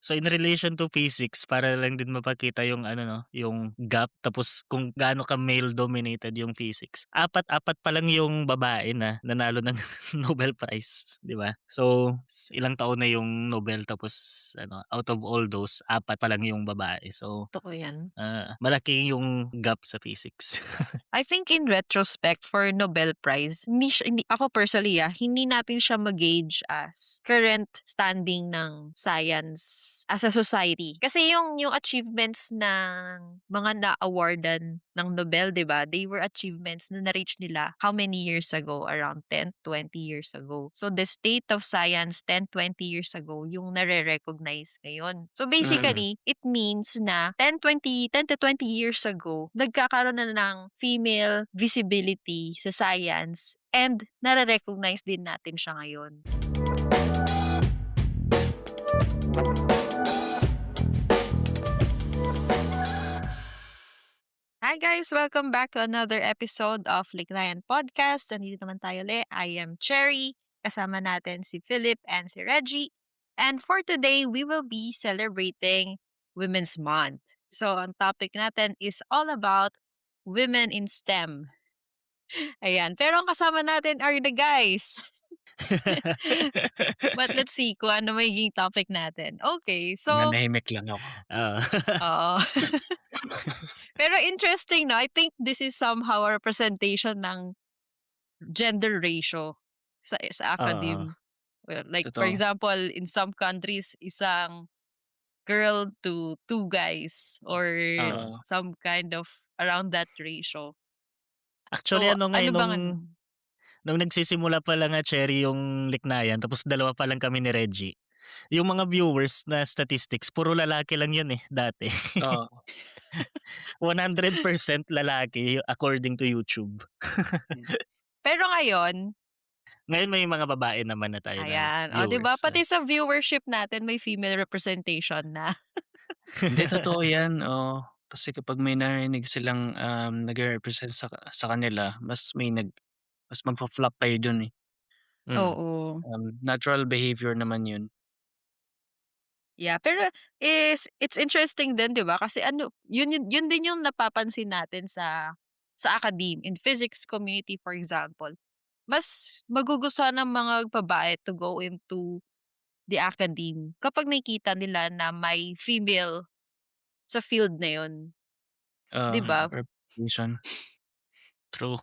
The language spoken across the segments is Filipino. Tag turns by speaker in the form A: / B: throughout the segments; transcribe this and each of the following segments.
A: So, in relation to physics para lang din mapakita yung ano 'no, yung gap tapos kung gaano ka male dominated yung physics. Apat-apat pa lang yung babae na nanalo ng Nobel Prize, 'di ba? So, ilang taon na yung Nobel tapos ano, out of all those, apat pa lang yung babae. So,
B: Totoo yan.
A: malaki yung gap sa physics.
B: I think in retrospect for Nobel Prize, hindi ako personally, hindi natin siya ma-gauge as current standing ng science as a society. Kasi yung achievements ng mga na-awardan ng Nobel, 'di ba? They were achievements na na-reach nila how many years ago? Around 10, 20 years ago. So the state of science 10, 20 years ago yung nare-recognize ngayon. So
C: Mm.
B: basically, it means na 10 to 20 years ago, nagkakaroon na ng female visibility sa science and nare-recognize din natin siya ngayon. Hi guys! Welcome back to another episode of Lignayan Podcast. Nandito naman tayo ulit. I am Cherry. Kasama natin si Philip and si Reggie. And for today, we will be celebrating Women's Month. So, ang topic natin is all about women in STEM. Ayan. Pero ang kasama natin are the guys. But let's see kung ano magiging topic natin. Okay, so,
C: Nanahimik lang ako.
A: Oo.
B: oo. Pero interesting, no? I think this is somehow a representation ng gender ratio sa
A: Oo,
B: academe. Well, like for
C: Totoo.
B: example, in some countries, isang girl to two guys or
A: oo.
C: Oo.
B: some kind of around that ratio.
A: Actually
B: So,
A: ano nga,
B: ano bang ano?
A: nung nagsisimula pa lang nga Cherry yung liknayan tapos dalawa pa lang kami ni Reggie, yung mga viewers na statistics puro lalaki lang yun, eh, dati.
C: Oo.
A: 100% lalaki according to YouTube.
C: Hmm.
B: Pero ngayon,
A: Ngayon may mga babae naman na tayo na
B: ayan. O, 'di ba?
A: viewers,
B: Pati sa viewership natin may female representation na.
C: Hindi, totoo 'yan, oo. Kasi kapag may narinig silang, nagre-represent sa kanila, mas magfo-flock kayo dun, eh.
A: Mm.
B: Oo.
C: Natural behavior naman yun.
B: Yeah, pero it's interesting din 'di ba kasi ano, yun din yung napapansin natin sa academe, in physics community for example. Mas magugustuhan ng mga babae to go into the academe kapag nakikita nila na may female sa field na yun, 'di ba?
C: Representation.
A: True.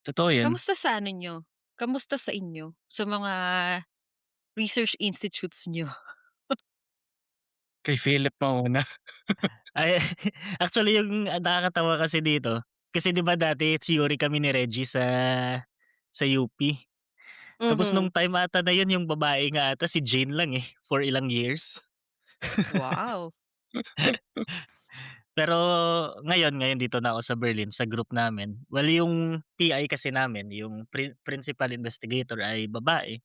C: Totoo 'yan.
B: Kamusta sa ano niyo? Kamusta sa inyo, sa mga research institutes niyo?
C: Kay Philip mauna.
A: Ay, actually yung nakakatawa kasi dito, kasi 'di ba dati theory kami ni Reggie sa UP. Tapos nung
B: Mhm.
A: time ata na yun yung babae nga ata si Jane lang, eh, for ilang years.
B: Wow.
A: Pero ngayon dito na ako sa Berlin sa group namin. Well, yung PI kasi namin, yung principal investigator ay babae.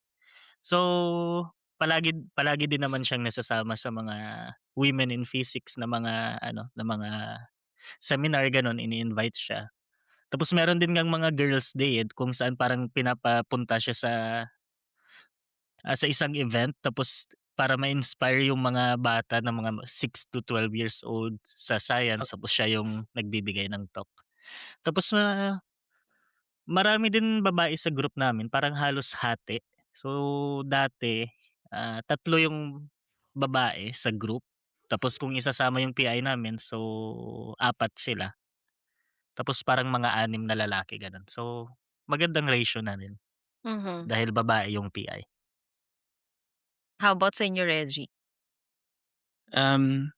A: So, palagi palagi din naman siyang nasasama sa mga women in physics na mga ano, na mga seminar gano'n, ini-invite siya. Tapos meron din ngang mga girls' day, kung saan parang pinapapunta siya sa isang event tapos para ma-inspire yung mga bata na mga 6 to 12 years old sa
C: Ah,
A: science tapos siya yung nagbibigay ng talk. Tapos marami din babae sa group namin parang halos hati. So dati, 3 yung babae sa group tapos kung isasama yung PI namin so 4 sila. Tapos parang mga 6 na lalaki gano'n. So magandang ratio na rin
B: Mhm.
A: dahil babae yung PI.
B: How about sa inyo, Reggie?
C: um,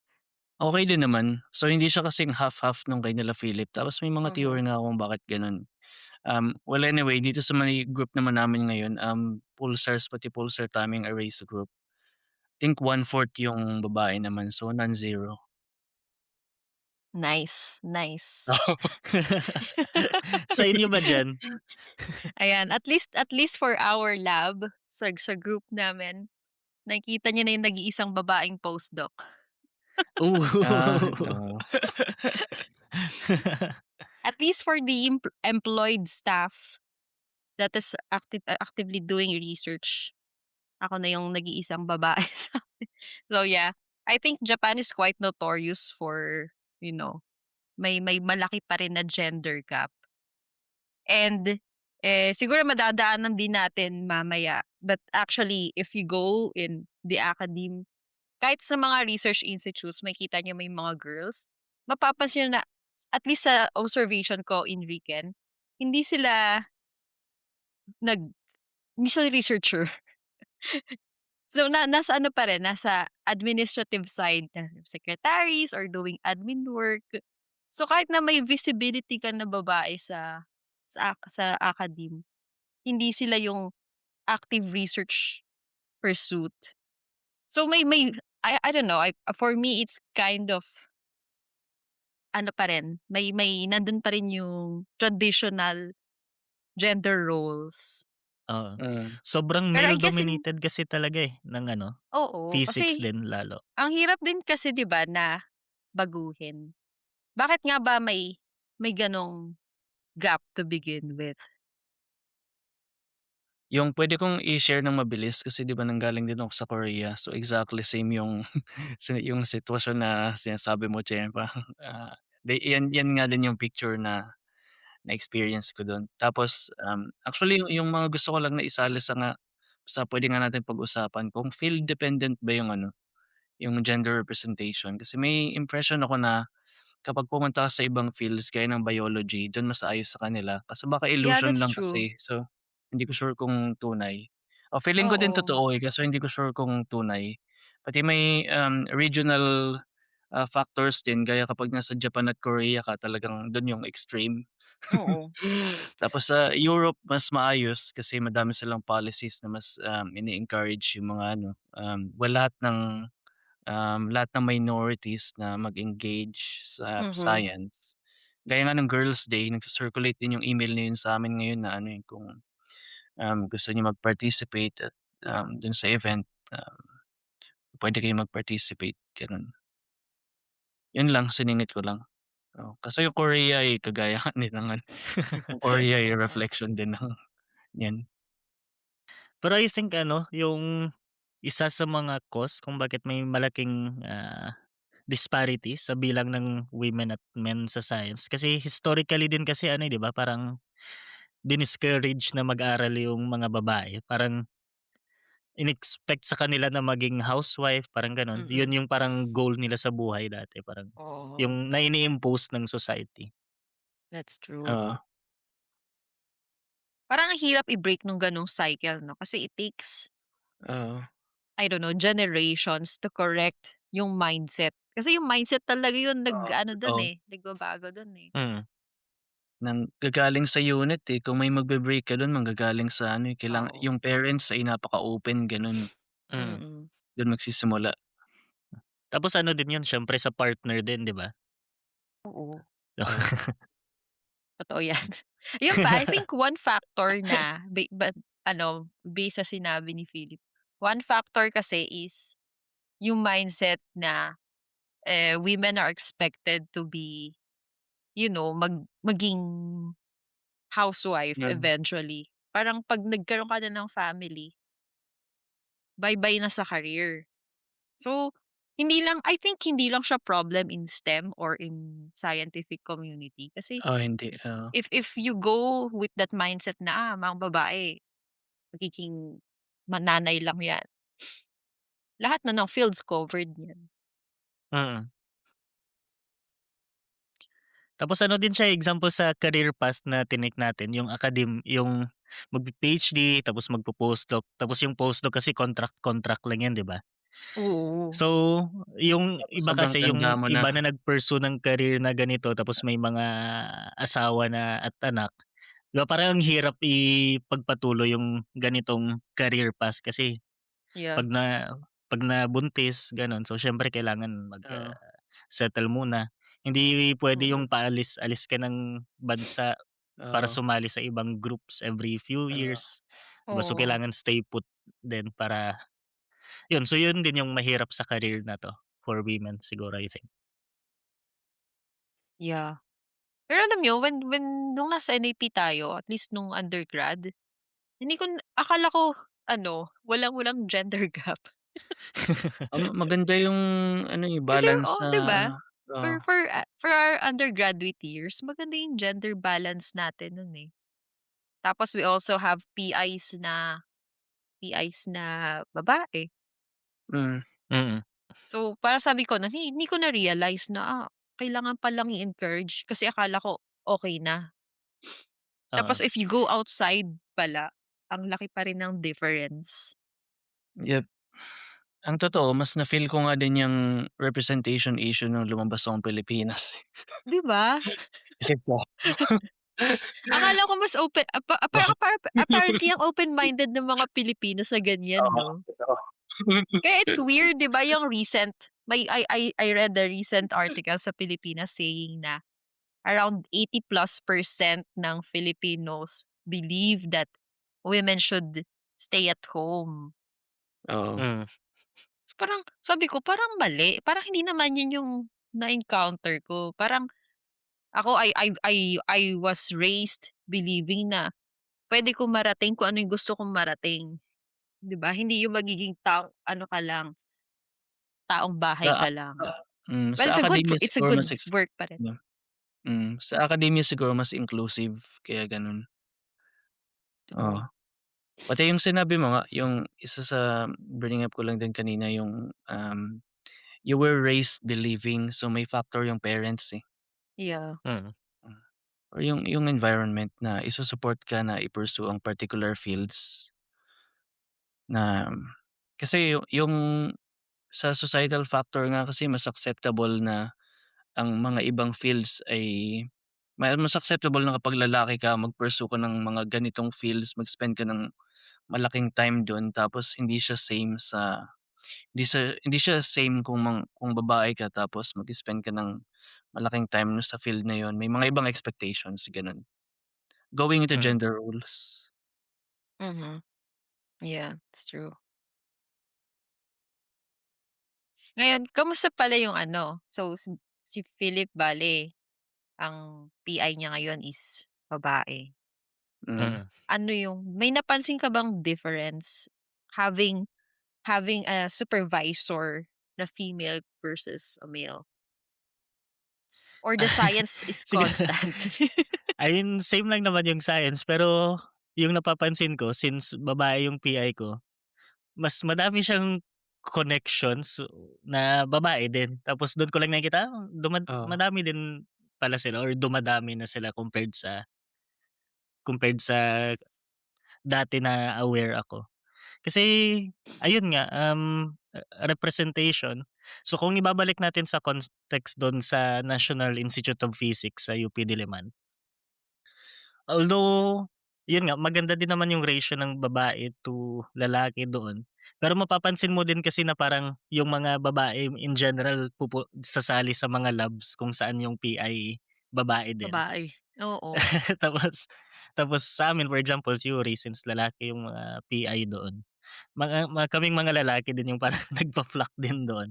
C: okey din naman. So, hindi siya kasing half-half nung kay nila Philip. Tapos may mga
B: Mhm.
C: theory nga ako kung bakit gano'n. Well, anyway, dito sa may group naman namin ngayon, pulsars, pati pulsar taming array sa group. Think 1/4 yung babae naman, so non-zero.
B: Nice, nice.
A: Sa inyo ba diyan?
B: Ayan, at least for our lab, sa group namin, nakikita niyo na yung nag-iisang babaeng postdoc.
C: Oo.
B: At least for the employed staff that is actively doing research, ako na yung nag-iisang babae sa So yeah, I think Japan is quite notorious for, you know, may malaki pa rin na gender gap. And, siguro madadaanan din natin mamaya. But actually, if you go in the kahit sa mga research institutes, makikita niyo may mga girls, mapapansin niyo na at least sa observation ko in Riken, hindi sila nag hindi sila researcher. So, nasa ano pa rin, nasa administrative side na secretaries or doing admin work. So, kahit na may visibility ka na babae sa academe, hindi sila yung active research pursuit. So, may I don't know, for me it's kind of ano pa rin, may nandun pa rin yung traditional gender roles.
A: Oo.
C: Mm.
A: Sobrang
B: Pero I
A: male
B: guess
A: dominated kasi talaga, ng ano,
B: oo,
A: physics
B: kasi
A: din lalo.
B: ang hirap din kasi 'di ba na baguhin. Bakit nga ba may ganong gap to begin with?
C: Yung puwede kong i-share ng mabilis kasi 'di ba nanggaling din ako sa Korea. So, exactly same yung yung sitwasyon na sinasabi mo, Jen, parang, yan nga din yung picture na na-experience ko dun. Tapos, actually yung mga gusto ko lang na isali sa puwede nga natin pag-usapan kung field dependent ba yung ano, yung gender representation. Kasi may impression ako na kapag pumunta ka sa ibang fields gaya ng biology, dun mas ayos sa kanila. Kaso baka
B: Yeah,
C: illusion
B: that's
C: lang
B: true.
C: kasi. So, hindi ko sure kung tunay. O feeling ko din
B: Oo,
C: totoo, kaso hindi ko sure kung tunay. Pati may, regional, factors din gaya kapag nasa Japan at Korea ka talagang dun yung extreme.
B: oo.
C: Tapos sa Europe mas maayos kasi madami silang policies na mas, ini-encourage yung mga ano, lahat ng minorities na mag-engage sa
B: Mhm,
C: science. Gaya nga ng Girls' Day, nagsi-circulate din yung email na yun sa'min ngayon na ano, eh, kung, gusto niyo mag-participate at, dun sa event, puwede kayong mag-participate, gano'n. Yun lang, siningit ko lang, oo. Kasi yung Korea, eh, kagaya nga din ng ano, yung Korea, eh,
B: oo.
C: reflection din ng niyan.
A: Pero I think ano, yung isa sa mga cause kung bakit may malaking, disparity sa bilang ng women at men sa science kasi historically din kasi ano, eh, 'di ba, parang diniscourage na mag-aral yung mga babae. Parang in-expect sa kanila na maging housewife, parang gano'n. Yun
B: Mm,
A: yung parang goal nila sa buhay dati, parang
B: oo,
A: yung na ini-impose ng society.
B: that's true.
C: Oo,
B: Parang ang hirap i-break nung ganong cycle 'no, kasi it takes,
C: oo,
B: I don't know, generations to correct yung mindset. Kasi yung mindset talaga yung
C: oo,
B: nag-ano dun,
C: totoo.
B: nagbabago dun, eh.
A: Mm,
C: Nanggagaling sa unit, eh, kung may magbe-break ka dun manggagaling sa ano, eh,
B: Oo,
C: yung parents ay napaka-open gano'n,
A: mm.
B: mm.
C: dun magsisimula.
A: Tapos ano din yun siyempre sa partner din, 'di ba?
B: Oo,
C: Oo,
B: totoo yan. Yun pa, I think one factor na ano, base sa sinabi ni Philip, one factor kasi is yung mindset na, women are expected to be, maging housewife
C: nag
B: eventually. Parang 'pag nagkaroon ka na ng family, bye-bye na sa career. So, hindi lang siya problem in STEM or in scientific community kasi
C: hindi, oo,
B: if you go with that mindset na, mga babae magiging nanay lang 'yan, lahat na ng fields covered niyan.
A: Mm. Tapos ano din siya, example sa career path na tinake natin, yung yung magpe-PhD tapos magpo-postdoc, tapos yung postdoc kasi contract lang yan, 'di ba?
B: Oo,
A: So, yung
C: tapos
A: iba
C: sobrang
A: kasi
C: tanda
A: yung
C: mo na,
A: iba na nag-pursue ng career na ganito tapos may mga asawa na at anak, 'di ba parang ang hirap ipagpatuloy yung ganitong career path kasi
B: yeah,
A: 'pag na 'pag nabuntis gano'n, so siyempre kailangan
C: oo,
A: settle muna. Hindi puwede
B: mm,
A: yung paalis-alis ka ng bansa para
C: oo,
A: sumali sa ibang groups every few
C: oo,
A: years, 'di ba? So,
B: oo,
A: kailangan stay put din para yun. So, yun din yung mahirap sa career na 'to for women siguro, I think.
B: yeah. Pero alam niyo nung nasa NAP tayo, at least nung undergrad, hindi ko akala ko ano, walang gender gap.
C: Maganda yung ano, eh,
B: Kasi
C: balance
B: oo,
C: sa
B: 'di ba?
C: oo,
B: For our undergraduate years, maganda yung gender balance natin nun, eh. Tapos we also have PIs na babae.
C: mm,
A: Mm,
B: So, parang sabi ko na hindi ko na-realize na, kailangan palang i-encourage kasi akala ko okey na.
A: oo.
B: Tapos if you go outside pala, ang laki pa rin ng difference.
C: yep. Ang totoo mas na-feel ko nga din yung representation issue nung lumabas akong Pilipinas, eh.
B: 'Di ba?
C: Kasi po
B: Akala ko mas open parang apparently ang open-minded ng mga Pilipino sa ganyan
C: oo,
B: 'no?
C: totoo.
B: Kaya it's weird 'di ba yung I read a recent article sa Pilipinas saying na around 80+% ng Filipinos believe that women should stay at home.
C: Oo,
A: Hmm,
B: So parang sabi ko parang mali, parang hindi naman yun yung na-encounter ko. Parang ako I was raised believing na puwede kong marating kung ano yung gusto kong marating, 'di ba? Hindi yung magiging taong ano ka lang, taong bahay
C: sa
B: ka lang. Well,
C: sa academia
B: it's a
C: siguro mas
B: good work pa rin.
C: yeah, sa academia siguro mas inclusive kaya gano'n, oo.
B: True.
C: Pati yung sinabi mo nga, yung isa sa bring up ko lang din kanina yung, you were raised believing so may factor yung parents, eh.
B: Yeah.
C: Hmm. Or yung environment na iso-support ka na i-pursue ang particular fields na kasi yung sa societal factor nga kasi mas acceptable na ang mga ibang fields ay mas acceptable na kapag lalaki ka mag-pursue ka ng mga ganitong fields, mag-spend ka ng malaking time dun tapos hindi siya same kung babae ka tapos mag-spend ka ng malaking time sa field na yun, may mga ibang expectations, gano'n. Going into
A: mm.
C: gender roles.
B: Mhm. Yeah, it's true. Ngayon, kamusta pala yung ano, so si Philip bale ang PI niya ngayon is babae.
C: Mm.
A: Mm.
B: Ano yung may napansin ka bang difference having having a supervisor na female versus a male? Or the science is
A: Siguro
B: constant?
A: ayun same lang naman yung science pero yung napapansin ko since babae yung PI ko, mas madami siyang connections na babae din. Tapos dun ko lang nakikita,
C: Oo.
A: madami din pala sila or dumadami na sila compared sa dati na aware ako. Kasi ayun nga, representation. So kung ibabalik natin sa context dun sa National Institute of Physics sa UP Diliman, although yun nga maganda din naman yung ratio ng babae to lalaki doon. Pero mapapansin mo din kasi na parang yung mga babae in general sasali sa mga labs kung saan yung PI babae din.
B: Babae, oo.
A: Tapos tapos sa'min for example theory since lalaki yung mga PI doon, kaming mga lalaki din yung parang nagfa-flock din doon.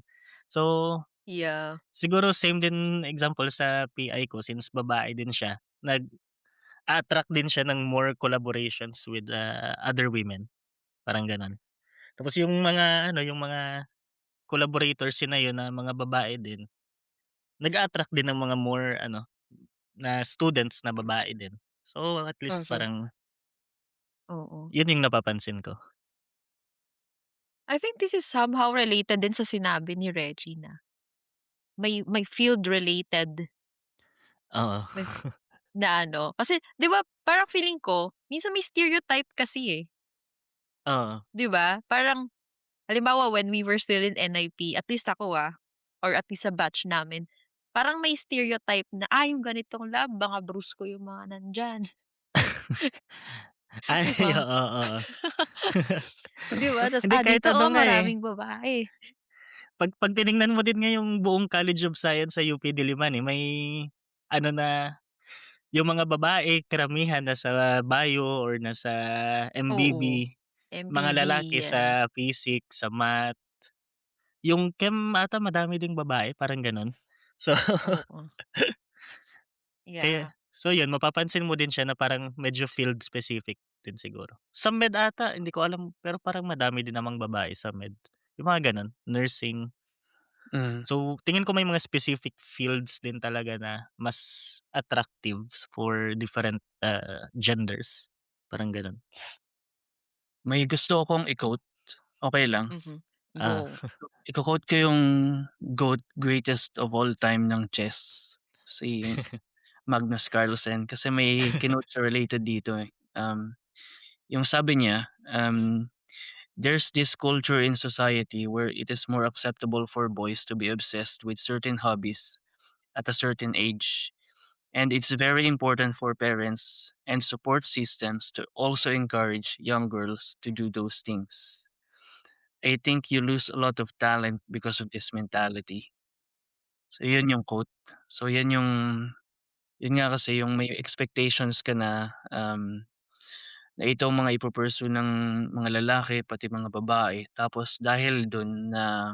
A: So,
B: Yeah.
A: siguro same din example sa PI ko since babae din siya, nag-a-attract din siya ng more collaborations with, other women, parang gano'n. Tapos yung mga ano, yung mga collaborators niya na yun na mga babae din, nag-a-attract din ng mga more ano, na students na babae din. So, at least
B: Mhm.
A: parang
B: Oo.
A: yun yung napapansin ko.
B: I think this is somehow related din sa sinabi ni Reggie na may field related
A: Oo.
B: may na ano, kasi 'di ba parang feeling ko minsan may stereotype kasi, eh,
A: Oo.
B: 'di ba? Parang halimbawa when we were still in NIP, at least ako, or at least sa batch namin, parang may stereotype na, yung ganitong lab mga brusko yung mga nandiyan,
A: Ay,
B: 'di ba?
A: oo, oo.
B: 'Di ba? Tas,
A: Hindi kahit
B: dito,
A: ano nga, eh,
B: maraming babae.
A: 'pag tiningnan mo din nga yung buong College of Science sa UP Diliman, eh, may ano na, yung mga babae karamihan nasa bio or nasa
B: Oo,
A: MBB, mga
B: MBB,
A: lalaki
B: yeah,
A: sa Physics, sa Math, yung Chem ata madami ding babae parang gano'n. So,
B: oo,
A: kaya
B: yeah.
A: so yun mapapansin mo din siya na parang medyo field specific din siguro. Sa Med ata hindi ko alam pero parang madami din namang babae sa Med. yung mga gano'n, nursing.
C: Hmm.
A: So, tingin ko may mga specific fields din talaga na mas attractive for different, genders, parang gano'n.
C: May gusto akong i-quote, okey lang?
B: Mhm.
A: Ah,
B: Go.
C: Iko-quote ko yung GOAT, greatest of all time ng chess, si Magnus Carlsen kasi may kinote siya related dito, eh. Yung sabi niya, "There's this culture in society where it is more acceptable for boys to be obsessed with certain hobbies at a certain age, and it's very important for parents and support systems to also encourage young girls to do those things. I think you lose a lot of talent because of this mentality." So yun yung quote. So yun nga kasi yung may expectations ka na itong mga ng mga lalaki pati mga babae tapos dahil dun na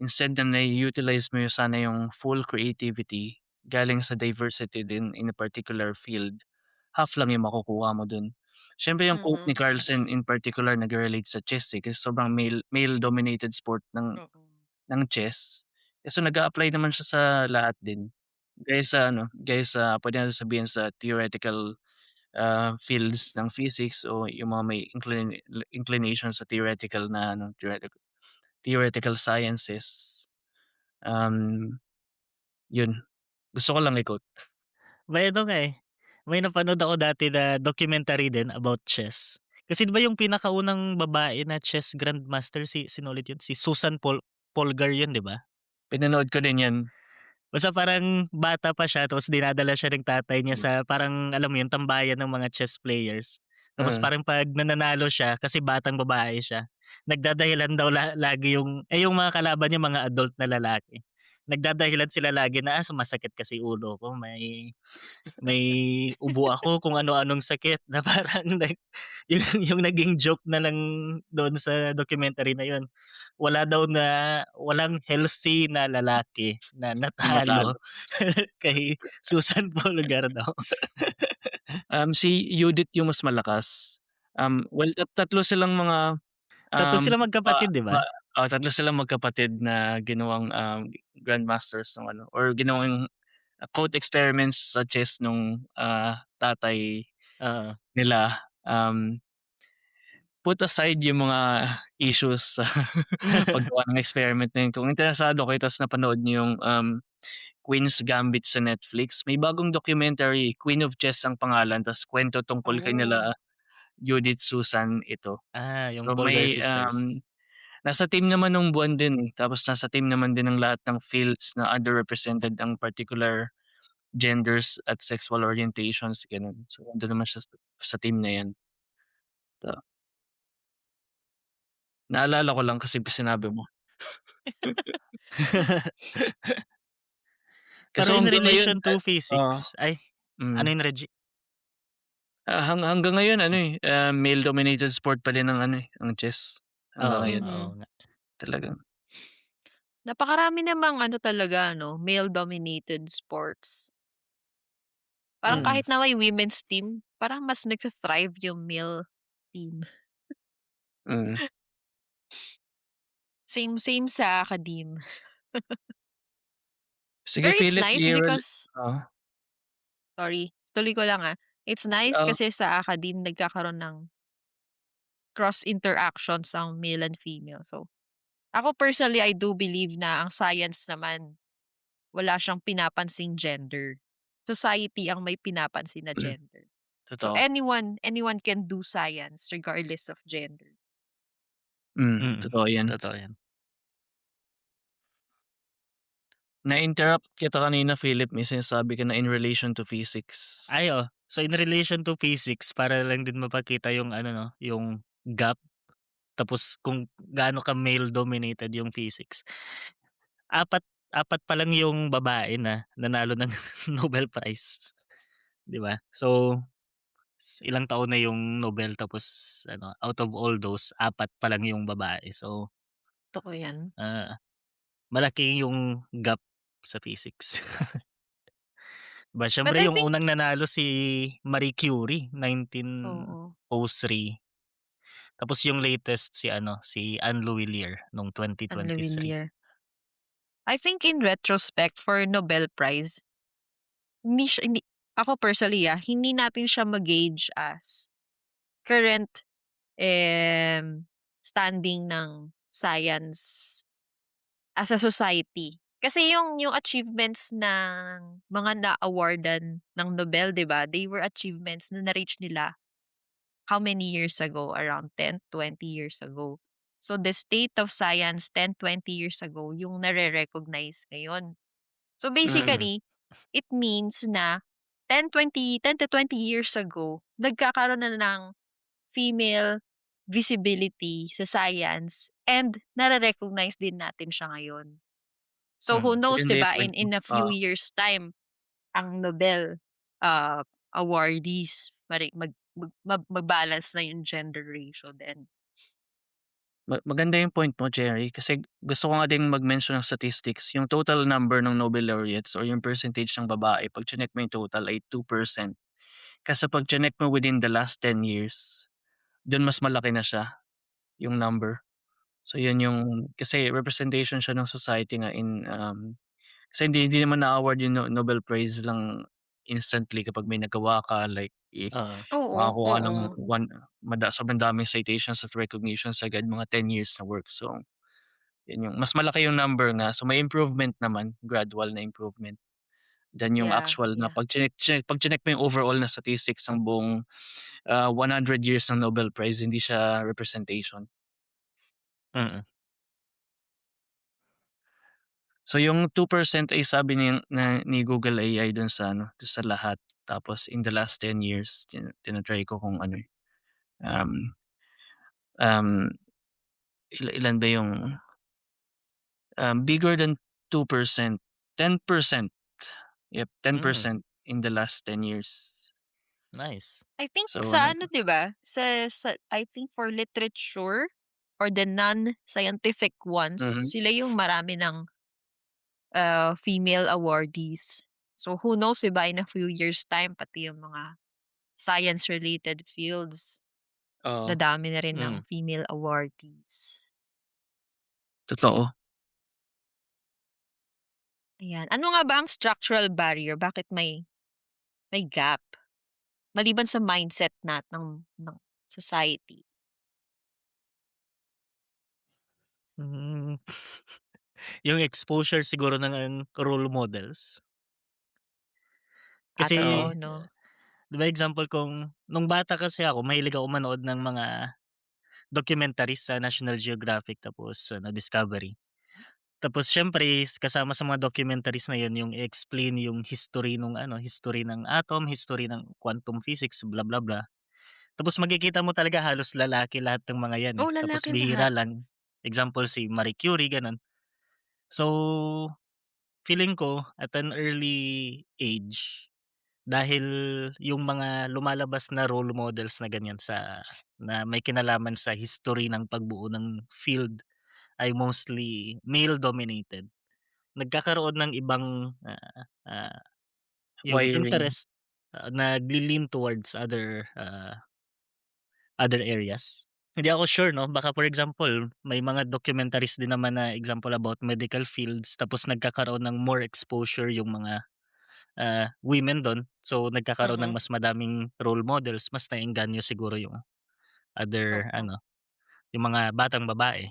C: instead na nai-utilize mo yung sana yung full creativity galing sa diversity din in a particular field, half lang yung makukuha mo dun. Siyempre yung quote ni
B: Mhm.
C: Carlsen in particular nagre-relate sa chess, eh, kasi sobrang male dominated sport
B: Oo.
C: ng chess. Eh, so nag-a-apply naman siya sa lahat din. Gaya sa puwede natin sabihin sa theoretical, fields ng physics o yung mga may inclination sa theoretical na theoretical sciences. Um, Yun, gusto ko lang i-quote.
A: may ano nga, may napanood ako dati na documentary din about chess. Kasi 'di ba yung pinakaunang babae na chess grandmaster sino ulit yun, si Susan Polgar yun 'di ba?
C: Pinanood ko din 'yan.
A: Basta parang bata pa siya tapos dinadala siya ng tatay niya sa
C: Hmm,
A: parang alam mo yun, tambayan ng mga chess players. Tapos
C: mm,
A: parang 'pag nananalo siya kasi batang babae siya, nagdadahilan daw lagi yung mga kalaban niya mga adult na lalaki. Nagdadahilan sila lagi na, sumasakit kasi ulo ko, may ubo ako, kung ano-anong sakit na parang yung naging joke na lang dun sa documentary na yun, walang healthy na lalaki na
C: na matalo.
A: natalo kay Susan Polgar daw.
C: Si Judith yung mas malakas. Well, tatlo silang mga,
A: Tatlo
C: um,
A: sila
C: ma
A: magkapatid 'di ba?
C: ma tatlo silang magkapatid na ginawang, grandmasters nung ano or ginawang quote experiments sa chess nung, tatay
A: Oo.
C: nila. Put aside yung mga issues sa paggawa ng experiment na yun, kung interesado kayo ta's napanood niyo yung, Queen's Gambit sa Netflix, may bagong documentary, Queen of Chess ang pangalan ta's kuwento tungkol kay
B: Oh.
C: nila Judith Susan ito.
A: Yung
C: So
A: Polgar
C: may,
A: sisters.
C: nasa team naman nung buwan din, eh, tapos nasa team naman din ng lahat ng fields na underrepresented ang particular genders at sexual orientations, gano'n. So nandun naman siya sa team na 'yan. Ta Naalala ko lang kasi sinabi mo.
A: Pero
C: So
A: in
C: hanggang ngayon
A: relation to
C: oo,
A: physics ay ano
C: mm.
A: yun Reggie?
C: Hanggang ngayon ano, eh, male dominated sport pa din ang ano, eh, ang chess, hanggang
A: Oo,
C: ngayon
A: oo
B: Mhm.
A: nga.
C: talagang
B: Napakarami namang ano talaga 'no, male-dominated sports. Parang
C: mm,
B: kahit na may women's team, parang mas nagsa-thrive yung male team.
C: mm.
B: Same sa academe.
C: Sige
B: Pero it's
C: Philip,
B: nice
C: i-rel
B: because
C: oo,
B: sorry, tuloy ko lang, it's nice
C: oo,
B: kasi sa academe nagkakaroon ng cross interactions ang male and female. So, ako personally, I do believe na ang science naman wala siyang pinapansing gender. Society ang may pinapansin na
C: mm,
B: gender. So
C: totoo.
B: anyone can do science regardless of gender.
A: Mm,
C: Totoo 'yan.
A: totoo yan.
C: Na-interrupt kita kanina Philip, may sinasabi ka na in relation to physics.
A: So in relation to physics para lang din mapakita yung ano 'no, yung gap tapos kung gaano ka male dominated yung physics. Apat apat pa lang yung babae na nanalo ng Nobel Prize, 'di ba? So, ilang taon na yung Nobel tapos ano, out of all those, apat pa lang yung babae. So,
B: Totoo yan.
A: ah, malaki yung gap sa physics. 'Di ba
B: But
A: siyempre
B: I
A: yung
B: think
A: unang nanalo si Marie Curie,
B: oo.
A: 1903. Tapos yung latest si ano, si Anne Louvillier nung
B: Ang
A: 2023.
B: Lavalier. I think in retrospect for Nobel Prize, hindi ako personally, hindi natin siya ma-gauge as current, standing ng science as a society. Kasi yung achievements ng mga na-awardan ng Nobel, 'di ba, they were achievements na na-reach nila how many years ago? Around 10, 20 years ago. So the state of science 10, 20 years ago yung nare-recognize ngayon. So
C: Mm.
B: basically, it means na 10 to 20 years ago, nagkakaroon na ng female visibility sa science and nare-recognize din natin siya ngayon. So who
A: Mm,
B: knows,
C: Maganda
B: 'di
C: yung
B: ba,
C: point mo,
B: in a few
C: oo.
B: years time, ang Nobel, awardees mag-balance na yung gender ratio then.
C: Maganda yung point mo, Cherry, kasi gusto ko nga ding mag-mention ng statistics. Yung total number ng Nobel laureates or yung percentage ng babae 'pag chineck mo yung total ay 2%. Kasi 'pag chineck mo within the last 10 years, dun mas malaki na siya, yung number. So yun yung kasi representation siya ng society nga kasi hindi naman na-award yung Nobel Prize lang instantly kapag may nagawa ka like,
A: oo,
B: Oo,
C: makakuha ka ng
B: oo.
C: sobrang daming citations at recognitions agad, mga 10 years na work. So, yun yung mas malaki yung number nga, so may improvement naman, gradual na improvement than yung
B: Yeah,
C: actual na
B: yeah.
C: 'pag chineck mo yung overall na statistics ng buong, 100 years ng Nobel Prize, hindi siya representation.
A: mm.
C: So yung 2% ay sabi ni Google AI dun sa ano, dun sa lahat. Tapos in the last 10 years tina-try ko kung ano, um, um, ilan ba yung, bigger than 2%, 10%. Yep,
A: Hmm,
C: 10% in the last 10 years.
A: nice.
B: I think
C: So
B: sa ano, 'di ba, sa I think for literature or the non-scientific ones,
C: mhm,
B: sila yung marami ng, female awardees. So who knows, 'di ba, in a few years time pati yung mga science related fields,
C: oo,
B: dadami na rin ng
A: Hmm.
B: female awardees.
C: totoo.
B: Ayan. Ano nga ba ang structural barrier? Bakit may gap? Maliban sa mindset ng society.
A: Hmm, yung exposure siguro ng role models.
B: Totoo
A: Kasi,
B: 'no?
A: 'di ba example kung nung bata kasi ako mahilig ako manood ng mga documentaries sa National Geographic tapos ano, Discovery. Tapos siyempre kasama sa mga documentaries na yun yung i-explain yung history nung ano, history ng atom, history ng quantum physics, bla bla bla. Tapos makikita mo talaga halos lalaki lahat ng mga yan, eh,
B: Oo,
A: tapos
B: lalaki lahat.
A: bihira lang, example si Marie Curie gano'n. So, feeling ko at an early age, dahil yung mga lumalabas na role models na ganyan na may kinalaman sa history ng pagbuo ng field ay mostly male dominated. Nagkakaroon ng ibang, yung
C: Wiring,
A: interest, nagle-lean towards other areas. Hindi ako sure 'no, baka for example, may mga documentaries din naman na example about medical fields tapos nagkakaroon ng more exposure yung mga, women dun. So, nagkakaroon ng
B: Mm,
A: mas madaming role models, mas naengganyo siguro yung other
B: oo.
A: ano, yung mga batang babae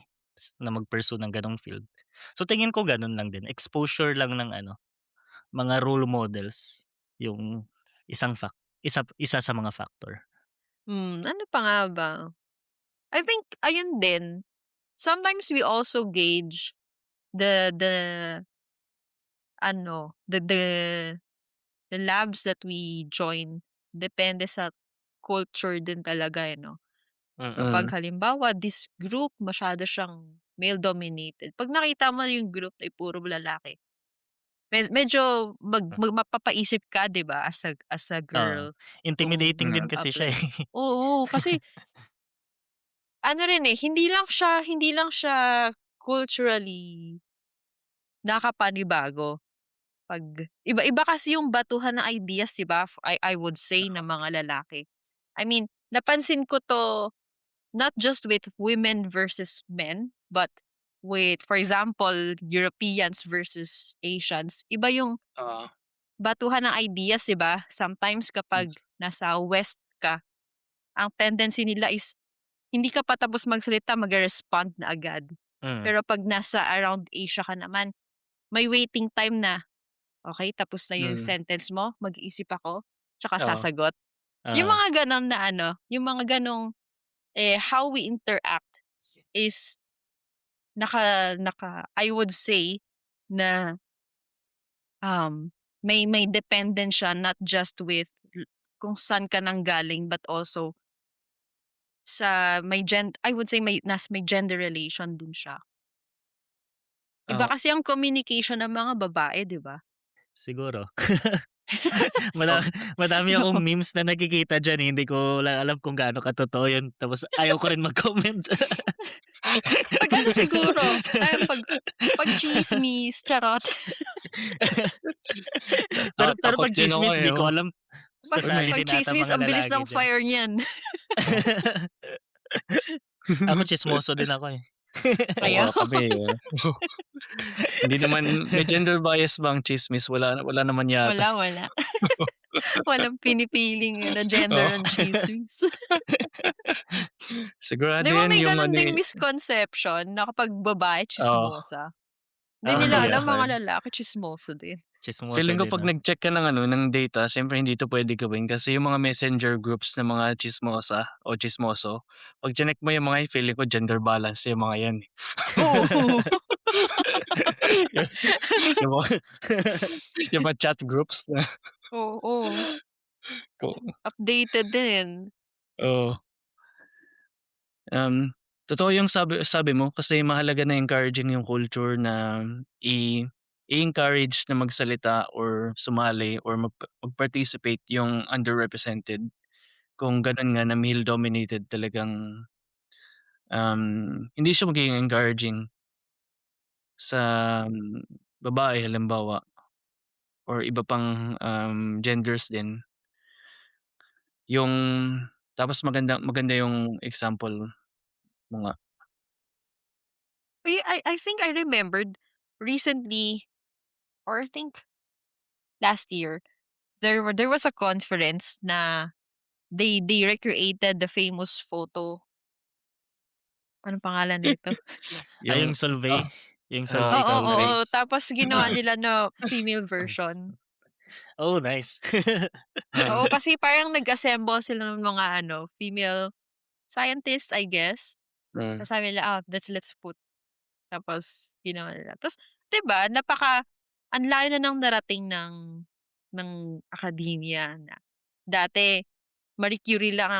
A: na mag-pursue ng gano'ng field. So, tingin ko gano'n lang din, exposure lang ng ano, mga role models yung isang isa sa mga factor.
B: Ano pa nga ba? I think ayun din, sometimes we also gauge the ano, the labs that we join depende sa culture din talaga, eh, 'no?
A: Mm,
B: Kapag
C: mm.
B: halimbawa this group masyado siyang male dominated, 'pag nakita mo yung group ay puro lalaki, medyo
A: hmm,
B: mapapaisip ka, 'di ba, as a
A: oo.
B: girl to
A: Intimidating din kasi siya, eh.
B: apply. Oo, kasi ano rin, eh, hindi lang siya culturally nakakapanibago 'pag iba-iba kasi yung batuhan ng ideas, 'di ba, I would say ng mga lalaki. I mean, napansin ko 'to not just with women versus men, but with, for example, Europeans versus Asians. Iba yung
C: Oo.
B: batuhan ng ideas, 'di ba? Sometimes
C: Hmm.
B: kapag nasa West ka, ang tendency nila is hindi ka pa tapos magsalita magre-respond na agad.
A: Mm,
B: Pero 'pag nasa around Asia ka naman, may waiting time na, "Okey, tapos na yung
C: Hmm.
B: sentence mo, mag-iisip ako, tsaka
C: Oo.
B: sasagot." Yung
A: oo.
B: mga gano'n na ano, yung mga gano'ng, how we interact is I would say na, may dependent siya not just with kung saan ka nanggaling but also sa I would say may gender relation din siya. Iba
C: Oo.
B: kasi ang communication ng mga babae, 'di ba?
A: Siguro.
C: Oo.
A: Madami akong memes na nakikita diyan, eh, hindi ko lang alam kung gaano katotoo yun tapos ayaw ko rin mag-comment.
B: 'Pag ano siguro, 'pag tsismis, charot.
A: Pero
C: Takot
A: 'pag
C: din ako,
A: tsismis
C: eh,
A: di ko
C: oh.
A: alam,
B: Pag
C: Uy, may
A: sasali
B: pag
A: din ata
B: tsismis
A: mga
B: ang bilis
A: lalaki
B: ng
A: diyan.
B: fire niyan.
A: Ako tsismoso din ako, eh.
B: Kayo?
C: oo, kami, eh. Hindi naman may gender bias ba ang tsismis? Wala naman yata.
B: Wala. Walang pinipiling ano, gender
C: Oo.
B: ang tsismis.
C: Sigurado
B: 'Di ba
C: 'yan
B: may
C: yung
B: gano'n
C: ano,
B: ding
C: eh,
B: misconception na kapag babae
C: oo,
B: tsismosa? Hindi
A: Oo,
B: nila alam
A: meron.
B: mga lalaki tsismoso din.
A: Tsismoso
C: feeling ko
A: din,
C: 'pag
A: 'no?
C: nag-check ka ng ano, ng data siyempre hindi 'to puwede gawin kasi yung mga messenger groups ng mga tsismosa o tsismoso, 'pag chineck mo yung mga 'yan feeling ko gender balance yung mga 'yan, eh.
B: Oo.
C: Yung yung mga yung mga chat groups na
B: Oo,
C: kung
B: updated din.
C: oo. Totoo yung sabi mo kasi mahalaga na encouraging yung culture na i-encourage na magsalita or sumali or mag-participate yung underrepresented. Kung gano'n nga na male dominated talagang, hindi siya magiging encouraging sa babae halimbawa or iba pang, genders din. Yung tapos maganda maganda yung example mo nga.
B: I think I remembered recently, or I think last year, there was a conference na they recreated the famous photo. Anong pangalan nito?
A: Ay,
C: Yung
A: Solvay, yung
C: ah,
A: Solvay
B: Oo.
A: conference.
B: Tapos ginawa nila na female version.
A: Oh, nice.
B: Oo,
C: ah,
B: kasi parang nag-assemble sila ng mga ano, female scientists, I guess.
C: hmm,
B: Tapos sabi nila, let's put. Tapos ginawa nila. Tapos 'di ba ang layo na ng narating ng academia na dati Marie Curie lang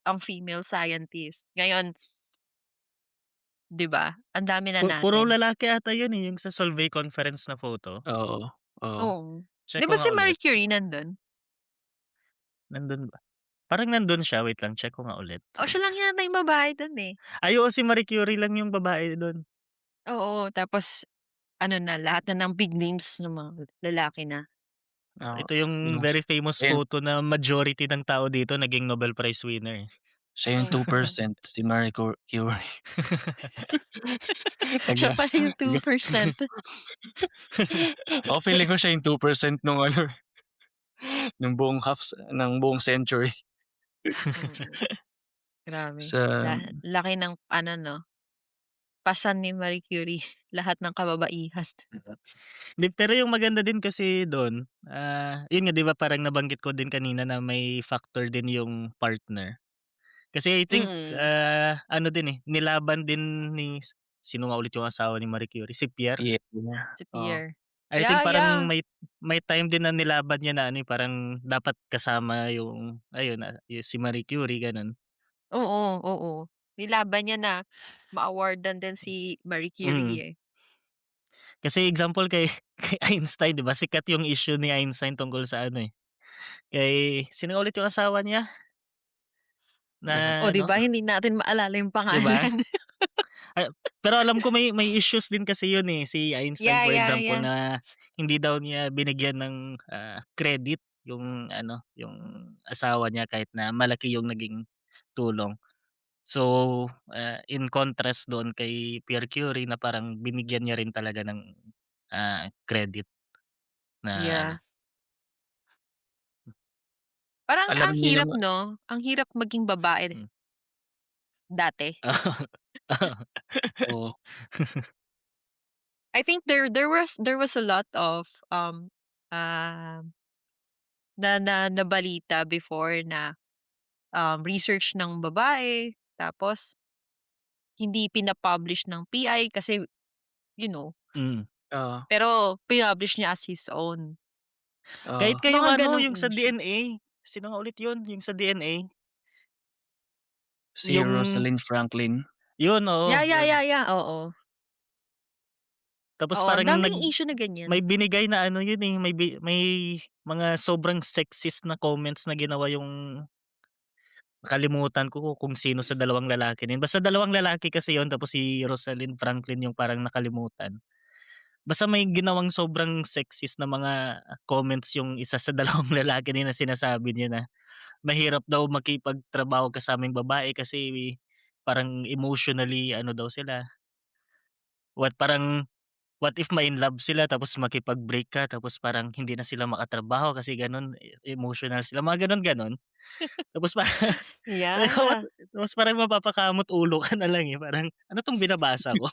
B: ang female scientist. Ngayon, 'di ba, ang dami na
A: Puro
B: natin.
A: lalaki ata yun, eh, yung sa Solvay conference na photo.
C: oo, oo.
B: Oo.
A: Check
B: 'Di
A: ko
B: ba
A: nga
B: si
A: ulit.
B: Marie Curie nandun?
A: Nandun ba? Parang nandun siya, wait lang check ko nga ulit.
B: Siya lang yata yung babae dun, eh.
A: Ay, oo, si Marie Curie lang yung babae dun.
B: Oo, tapos ano na, lahat na ng big names ng mga lalaki na.
C: Oo,
A: Ito yung
C: yung
A: very famous
C: siya yung
A: photo na majority ng tao dito naging Nobel Prize winner, eh.
C: siya yung
B: Oo.
C: 2% si Marie Curie.
B: Siya
C: Taga
B: pala yung
C: taga
B: 2%.
C: ako feeling ko siya yung 2% nung ano, nung buong ng buong century
B: Mm, grabe.
C: sa
B: Laki ng ano 'no, pasan ni Marie Curie, lahat ng kababaihan.
A: Hindi, pero yung maganda din kasi dun, yun nga 'di ba parang nabanggit ko din kanina na may factor din yung partner. Kasi I think,
B: Mm,
A: ano din, eh, nilaban din ni sino nga ulit yung asawa ni Marie Curie, si Pierre?
C: Pierre,
B: si
C: oo.
B: Pierre.
A: I think parang
B: Yeah.
A: may time din na nilaban niya na ano, eh, parang dapat kasama yung ayun, yung si Marie Curie gano'n.
B: Oo. Nilaban niya na ma-awardan din si Marie Curie,
A: Mm.
B: eh.
A: Kasi example kay kay Einstein 'di ba, sikat yung issue ni Einstein tungkol sa ano, eh, kay sino nga ulit yung asawa niya na
B: Oh, 'di
A: ano,
B: ba hindi natin maalala yung
A: 'di ba?
B: pangalan.
A: Ah, pero alam ko may issues din kasi yun, eh, si Einstein for example
B: Yeah.
A: na hindi daw niya binigyan ng, credit yung ano, yung asawa niya kahit na malaki yung naging tulong. So, in contrast doon kay Pierre Curie na parang binigyan niya rin talaga ng, credit na ano.
B: Yeah. Parang
C: Alam
B: ang
C: niyo
B: hirap
C: yung
B: 'no? Ang hirap maging babae
A: Hmm.
B: dati.
C: oo,
B: I think there was a lot of, um, na balita before na, research ng babae tapos hindi pina-publish ng PI kasi, you know,
A: Mm.
C: oo,
B: pero pinublish niya as his own.
A: Kahit
C: oo.
A: nga yung
B: Mga
A: ano,
B: gano'ng
A: yung sa
B: issue.
A: DNA, sino nga ulit yun, yung sa DNA,
C: Si
A: yung
C: Rosalind Franklin,
A: yun, oo,
B: Yeah, yeah,
A: yun.
B: yeah, yeah, oo.
A: Tapos
B: Oo, ang
A: parang
B: daming issue na ganyan.
A: may binigay na ano yun, eh, may mga sobrang sexist na comments na ginawa yung nakalimutan ko kung sino sa dalawang lalaki na yun. Basta dalawang lalaki kasi yun tapos si Rosalind Franklin yung parang nakalimutan. Basta may ginawang sobrang sexist na mga comments yung isa sa dalawang lalaki na yun na sinasabi niya na mahirap daw makipagtrabaho kasamang babae kasi parang emotionally ano daw sila, parang what if ma love sila tapos makipag-break ka tapos parang hindi na sila makatrabaho kasi gano'n, emotional sila, mga gano'n-gano'n. Tapos parang
B: Yeah.
A: tapos parang mapapakamot ulo ka na lang, eh, parang, "Ano 'tong binabasa ko?"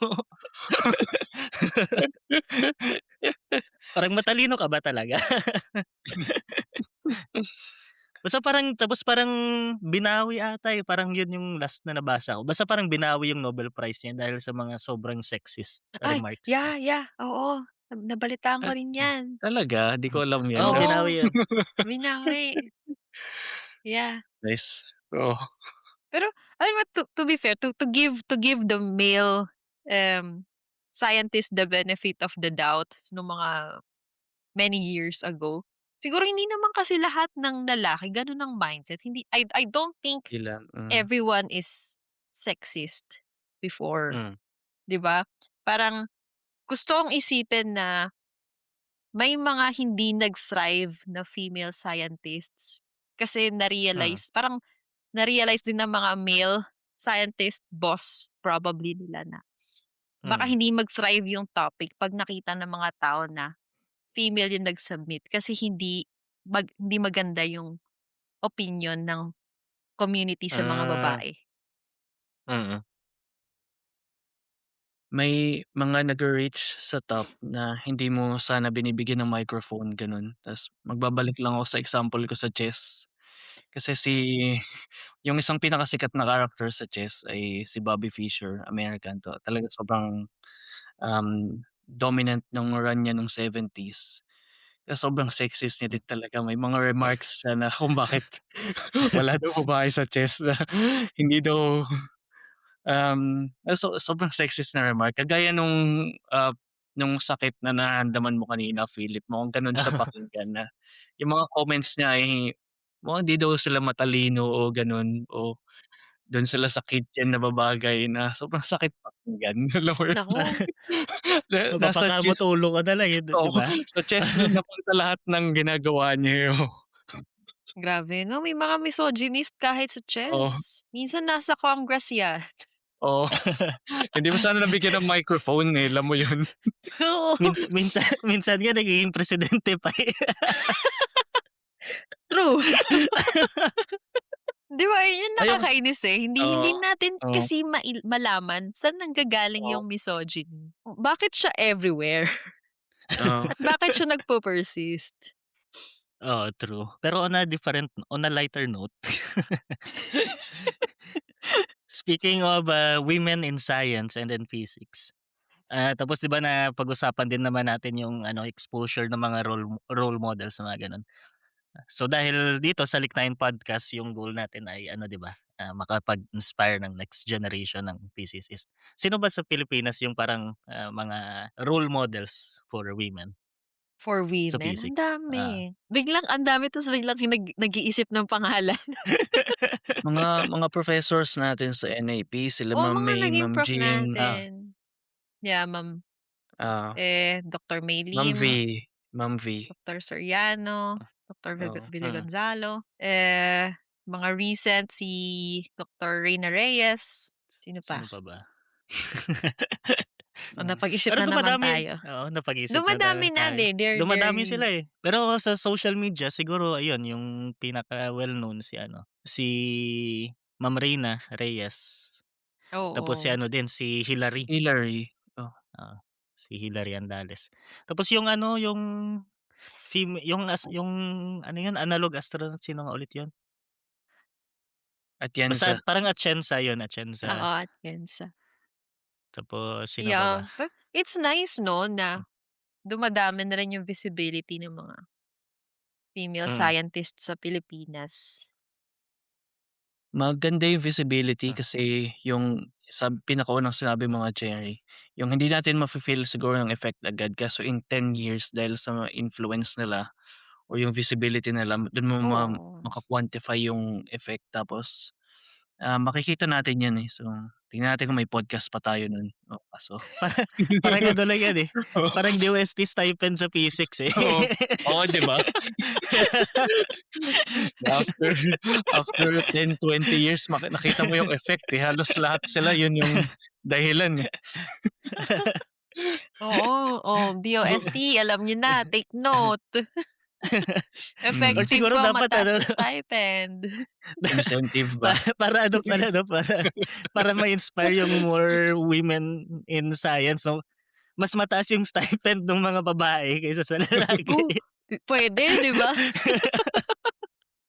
A: Parang matalino ka ba talaga? Basta parang tapos parang binawi ata, eh, parang yun yung last na nabasa ko. Basta parang binawi yung Nobel Prize niya dahil sa mga sobrang sexist
B: Ay,
A: remarks niya.
B: yeah, yeah, oo. Nabalitaan ko
C: ah,
B: rin 'yan.
C: talaga? Di ko alam yan
A: Oo,
C: kasi
B: Oo,
A: binawi yun.
B: binawi. Yeah.
C: nice, oo,
B: Pero alam mo to be fair, to give the male, um, scientist the benefit of the doubt nung mga many years ago, siguro hindi naman kasi lahat ng lalaki gano'n ang mindset. Hindi I don't think
C: ilan,
B: everyone is sexist before,
A: Hmm,
B: 'di ba? Parang gusto kong isipin na may mga hindi nag-thrive na female scientists kasi
A: mm,
B: na-realize din ng mga male scientist boss probably nila na baka
A: mm,
B: hindi mag-thrive yung topic 'pag nakita ng mga tao na female yung nag-submit kasi hindi maganda yung opinion ng community sa mga
A: hmm,
B: babae.
A: mm,
C: may mga nagre-reach sa top na hindi mo sana binibigyan ng microphone gano'n. Ta's magbabalik lang ako sa example ko sa chess. Kasi yung isang pinakasikat na character sa chess ay si Bobby Fischer, American 'to. Talagang sobrang, dominant nung run niya nung 70s. Kaya sobrang sexist niya din talaga. May mga remarks siya na kung bakit wala daw babae sa chess na hindi daw. Sobrang sexist na remark kagaya nung sakit na nararamdaman mo kanina Philip, mukhang gano'n siya pakinggan na yung mga comments niya ay mukhang di daw sila matalino o gano'n o do'n sila sa kitchen na babagay na sobrang sakit pakinggan, alam mo yun?
B: Naku,
C: Nasa
A: mapapakamot
C: chess,
A: ulo ka na lang, eh, 'di
C: oo,
A: ba?
C: sa chess napunta lahat ng ginagawa niya, eh,
B: grabe 'no, may mga misogynist kahit sa
C: oo,
B: chess. Minsan nasa Congress 'yan.
C: oo. Hindi mo sana nabigyan ng microphone, eh, alam mo yun?
B: Oo,
A: Minsan minsan nga nagiging presidente pa, eh.
B: true. 'Di ba yun yung
C: Ayoko s
B: nakakainis, eh, hindi
C: oo,
B: hindi natin
C: oo,
B: kasi malaman saan nanggagaling
C: oo,
B: yung misogyny. Bakit siya everywhere
C: oo.
B: at bakit siya nagpe-persist?
A: Oo, true. Pero on a lighter note, speaking of, women in science and in physics, tapos 'di ba napag-usapan din naman natin yung ano, exposure ng mga role models, mga gano'n. So dahil dito sa Liknayin Podcast yung goal natin ay ano 'di ba, makapag-inspire ng next generation ng physicist. Sino ba sa Pilipinas yung parang, mga role models for women
B: For
A: sa
B: women, ang
A: physics?
B: dami. Biglang ang dami ta's biglang nag-iisip ng pangalan.
C: Mga professors natin sa NAP sila
B: Oo,
C: Ma'am
B: mga
C: May,
B: naging
C: Ma'am
B: prof
C: Jean,
B: natin. Yeah,
C: ah,
B: Dr. May
C: Ma'am V,
B: Lim,
C: Ma'am V,
B: Dr. Soriano, Dr.
C: oo.
B: Billy
A: Mm,
B: Gonzalo, Mga recent si Dr. Reyna Reyes, sino
A: Sino
B: pa?
A: pa ba?
B: O
A: Hmm,
B: napag-isip
A: pero
B: na naman
A: dumadami
B: tayo.
A: oo, napag-isip na
B: Dumadami na
A: tayo.
B: they're
A: Dumadami sila, eh. Pero sa social media siguro ayun yung pinaka well known si ano, si Ma'am Reyna Reyes. Tapos si
B: oo.
A: ano din, si Hilary,
C: Hillary, oh,
A: oo, si Hilary Andales. Tapos yung ano, yung yung ano yun, analog astronaut, sino nga ulit yun? Basta
C: Atienza.
A: parang Atienza yun, Atienza.
B: Oo, Atienza.
A: Tapos sino pa ba?
B: Yeah, it's nice 'no na dumadami na rin yung visibility ng mga female
A: Mm,
B: scientists sa Pilipinas.
C: Maganda yung visibility
A: hmm.
C: kasi yung pinakaunang sinabi mo nga, Cherry, yung hindi natin mafe-feel siguro yung effect agad kaso in 10 years dahil sa mga influence nila or yung visibility nila dun mo
B: Oo.
C: maka-quantify yung effect tapos, makikita natin yan, eh. So, tingnan natin kung may podcast pa tayo nun. Oh, kaso
A: Para parang ano lang yan, eh, parang DOST stipend sa P6, eh.
C: oo, oo, 'di ba? After after 10, 20 years nakita mo yung effect, eh, halos lahat sila yun yung dahilan, eh.
B: Oo, oh,
C: Sigu
B: DOST alam niyo na, take note.
A: Or
C: mm,
B: Effective
A: siguro
B: po
A: dapat
B: mataas
A: ano,
B: na stipend.
C: incentive ba?
A: para ano, para ma-inspire yung more women in science 'no, mas mataas yung stipend nung mga babae kaysa sa lalaki.
B: Oh, puwede 'di ba?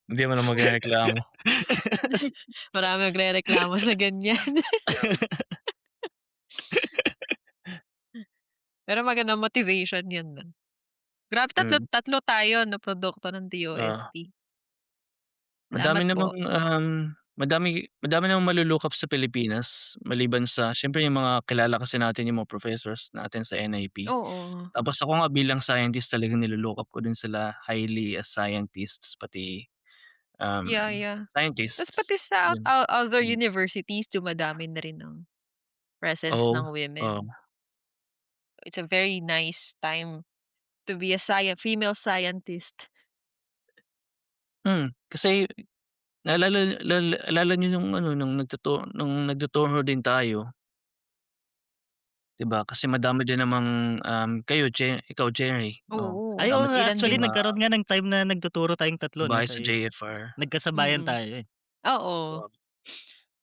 C: Hindi mo na magrereklamo.
B: Maraming nagrereklamo sa ganyan. Pero magandang motivation 'yun 'no. Grabe tatlo
C: Mm,
B: tatlo tayo na produkto ng
C: oo.
B: DOST.
C: Madami
B: Salamat
C: namang,
B: po.
C: madami namang malu sa Pilipinas maliban sa siyempre yung mga kilala kasi natin yung mga professors natin sa NIP.
B: Oo.
C: Tapos ako nga bilang scientist talagang ko din sila highly as scientists pati,
B: Yeah, yeah. Tas
C: scientists,
B: pati sa
C: yun.
B: other
C: Hmm,
B: universities dumadami na rin ang presence
C: oo,
B: ng
C: oo.
B: women. It's a very nice time to be a female scientist.
C: Kasi naalala niyo nung ano nung nagtuturo din tayo, 'di ba? Kasi madami din namang, ikaw Jerry, oh,
B: Oo,
A: Ay, oo
C: madami
A: nga,
B: ilan
A: actually
B: din
A: nagkaroon nga ng time na nagtuturo tayong tatlo 'no,
C: babae
A: sa
C: sa JFR.
A: nagkasabayan
B: mm.
A: tayo, eh.
B: Oo.
C: Oo.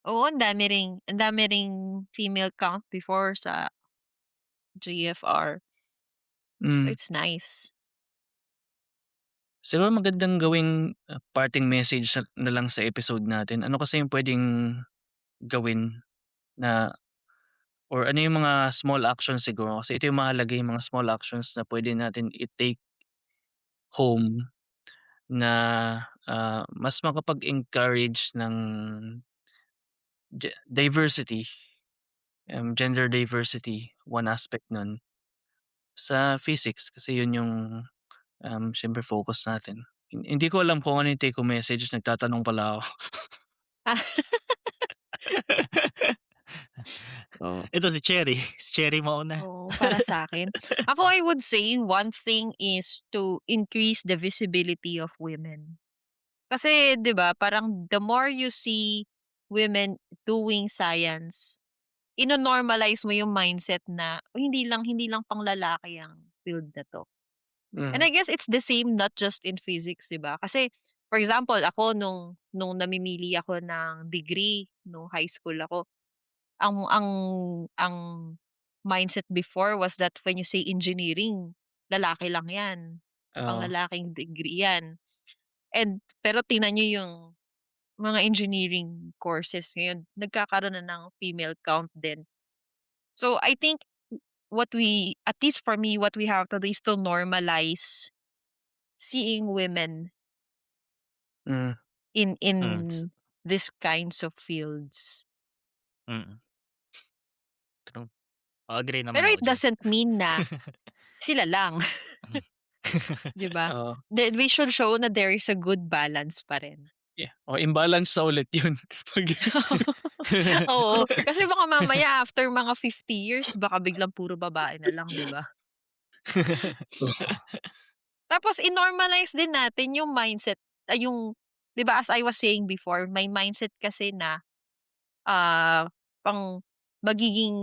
B: Oo, ang dami ring female count before sa GFR.
C: Hmm,
B: It's nice.
C: siguro magandang gawing, parting message na lang sa episode natin. Ano kasi yung puwedeng gawin na or ano yung mga small actions siguro kasi ito yung mahalaga yung mga small actions na puwede natin i-take home na, mas makapag-encourage ng diversity, gender diversity, one aspect nun sa physics kasi yun yung, siyempre focus natin. Hindi ko alam kung ano yung take home message, nagtatanong pala ako. Oo.
A: Ito si Cherry, si Cherry mauna.
B: Oo, para sa'kin. Ako, I would say one thing is to increase the visibility of women. Kasi 'di ba parang the more you see women doing science, ino-normalize mo yung mindset na, "Uy, hindi lang panglalaki ang field na 'to." And
C: Hmm,
B: I guess it's the same not just in physics, 'di ba? Kasi for example, ako nung namimili ako ng degree nung high school ako, ang mindset before was that when you say engineering, lalaki lang 'yan,
C: oo.
B: panglalaking degree 'yan. And pero tingnan niyo yung mga engineering courses ngayon, nagkakaroon na ng female count din. So I think what we at least for me, what we have to do is to normalize seeing women
C: Hmm,
A: S
B: in these kinds of fields.
A: mm, true. Agree naman
B: Pero
A: ako
B: it
A: diyan.
B: doesn't mean na sila lang,
A: Hmm.
B: 'di ba?
C: oo.
B: Then we should show na there is a good balance pa rin.
C: Yeah, o imbalance na ulit yun 'pag
B: Oo, kasi baka mamaya after mga 50 years baka biglang puro babae na lang, 'di ba?
C: oo,
B: Tapos i-normalize din natin yung mindset ay yung 'di ba as I was saying before, may mindset kasi na, pang magiging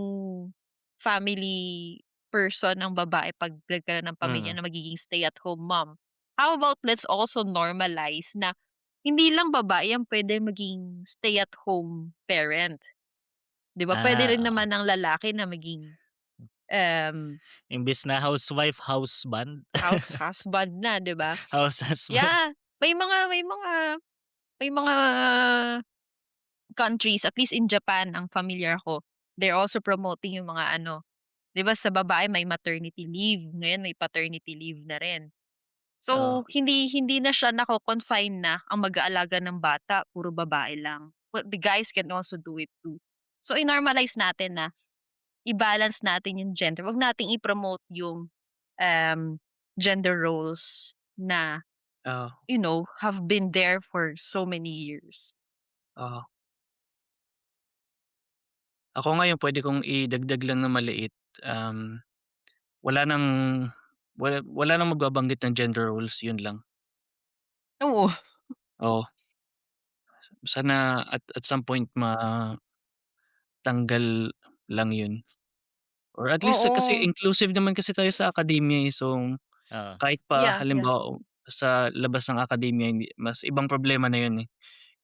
B: family person ang babae 'pag nagkaroon ng pamilya
A: Mm,
B: na magiging stay-at-home mom. How about let's also normalize na hindi lang babae ang puwede maging stay-at-home parent, 'di ba? Puwede rin
A: oo.
B: naman ng lalaki na maging, um,
A: Imbes na housewife, husband.
B: house husband na, 'di ba?
A: House husband.
B: Yeah, may mga countries, at least in Japan ang familiar ako, they're also promoting yung mga ano, 'di ba sa babae may maternity leave, ngayon may paternity leave na rin.
A: Oo.
B: So, hindi hindi na siya nako-confine na ang mag-aalaga ng bata puro babae lang. Well, the guys can also do it too. So, i-normalize natin na i-balance natin yung gender, 'wag nating i-promote yung, um, gender roles na,
C: Oo,
B: have been there for so many years.
C: oo. Ako ngayon puwede kong idagdag lang na maliit, wala ng wala ng magbabanggit ng gender roles, yun lang.
B: Oo,
C: Oo, sana at some point matanggal lang yun or at least kasi
B: oo.
C: inclusive naman kasi tayo sa akademya, eh. So,
A: Oo.
C: kahit pa
B: Yeah, yeah,
C: halimbawa sa labas ng akademya hindi mas ibang problema na yun, eh.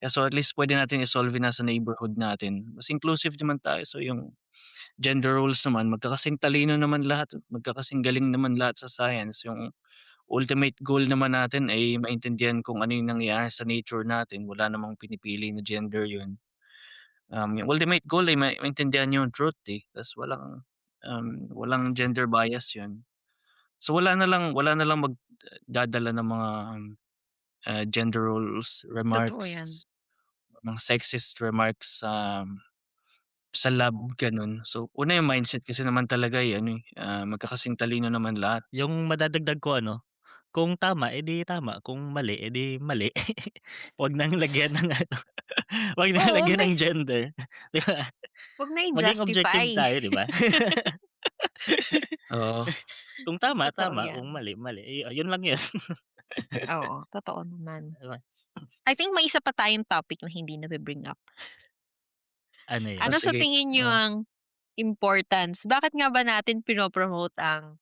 C: So, at least puwede natin i-solve yun nasa neighborhood natin. Mas inclusive naman tayo, so yung gender roles naman magkakasing talino naman lahat, magkakasing galing naman lahat sa science. Yung ultimate goal naman natin ay maintindihan kung ano yung nangyayari sa nature natin, wala namang pinipili na gender yun. Yung ultimate goal ay maintindihan yung truth, eh, ta's walang gender bias yun. So, wala na lang magdadala ng mga, gender roles
B: totoo
C: remarks,
B: 'yan.
C: mga sexist remarks sa lab gano'n. So, una yung mindset kasi naman talaga, eh, ano, eh, magkakasing talino naman lahat.
A: Yung madadagdag ko ano, kung tama, edi tama, kung mali, edi mali. 'Wag nang lagyan ng ano, 'wag nang
B: Oo,
A: lagyan ng gender, 'di ba?
B: 'wag na
A: Maging objective
B: i-justify.
A: tayo, 'di ba?
C: Oo,
A: Kung tama,
B: Totoo
A: tama, kung
B: 'yan.
A: mali, mali. Yun lang yun.
B: Oo, totoo naman.
A: 'Di ba?
B: I think may isa pa tayong topic na hindi nabi-bring up.
A: Ano
C: oh,
A: yun?
B: Ano sa
C: sige,
B: tingin niyo
C: oo.
B: ang importance, bakit nga ba natin pino-promote ang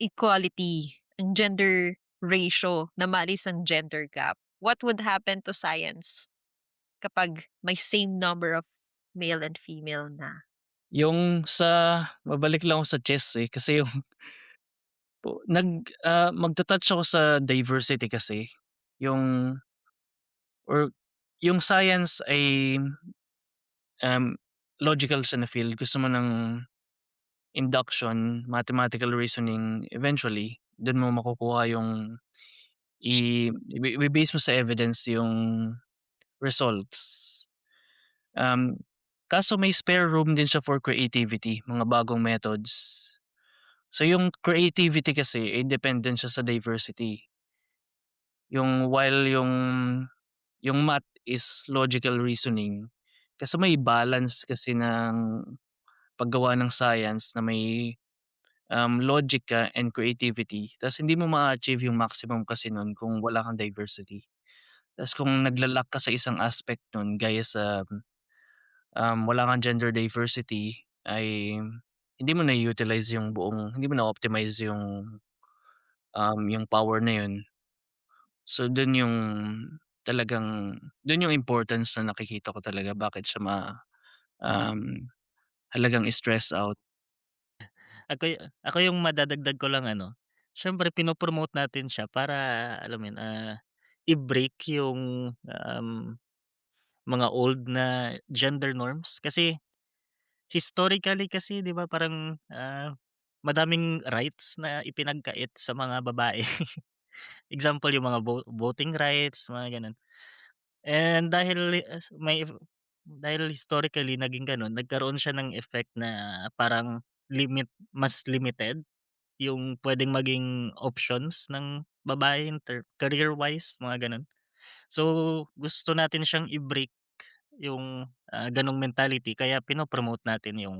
B: equality, ang gender ratio na maalis ang gender gap? What would happen to science kapag may same number of male and female na?
C: Yung mabalik lang ako sa chess, eh, kasi yung magta-touch ako sa diversity kasi, yung or yung science ay, um, logical siya na field. Gusto mo ng induction, mathematical reasoning, eventually dun mo makukuha yung ibe-base mo sa evidence yung results. Um, Kaso may spare room din siya for creativity, mga bagong methods. So yung creativity kasi, eh, dependent siya sa diversity. While yung math is logical reasoning, kasi may balance kasi ng paggawa ng science na may, logic ka and creativity ta's hindi mo ma-a-achieve yung maximum kasi nun kung wala kang diversity. Ta's kung nagla-lack ka sa isang aspect nun gaya sa, wala kang gender diversity ay hindi mo na-optimize yung power na yun. So dun yung importance na nakikita ko talaga bakit siya um, halagang i-stress out.
A: Ako yung madadagdag ko lang ano, siyempre pino-promote natin siya para alam mo yun, i-break yung, mga old na gender norms. Kasi historically kasi 'di ba parang, madaming rights na ipinagkait sa mga babae. Example yung mga voting rights, mga gano'n. And dahil historically naging gano'n, nagkaroon siya ng effect na parang mas limited yung puwedeng maging options ng babae in career-wise, mga gano'n. So, gusto natin siyang i-break yung, gano'ng mentality kaya pino-promote natin yung,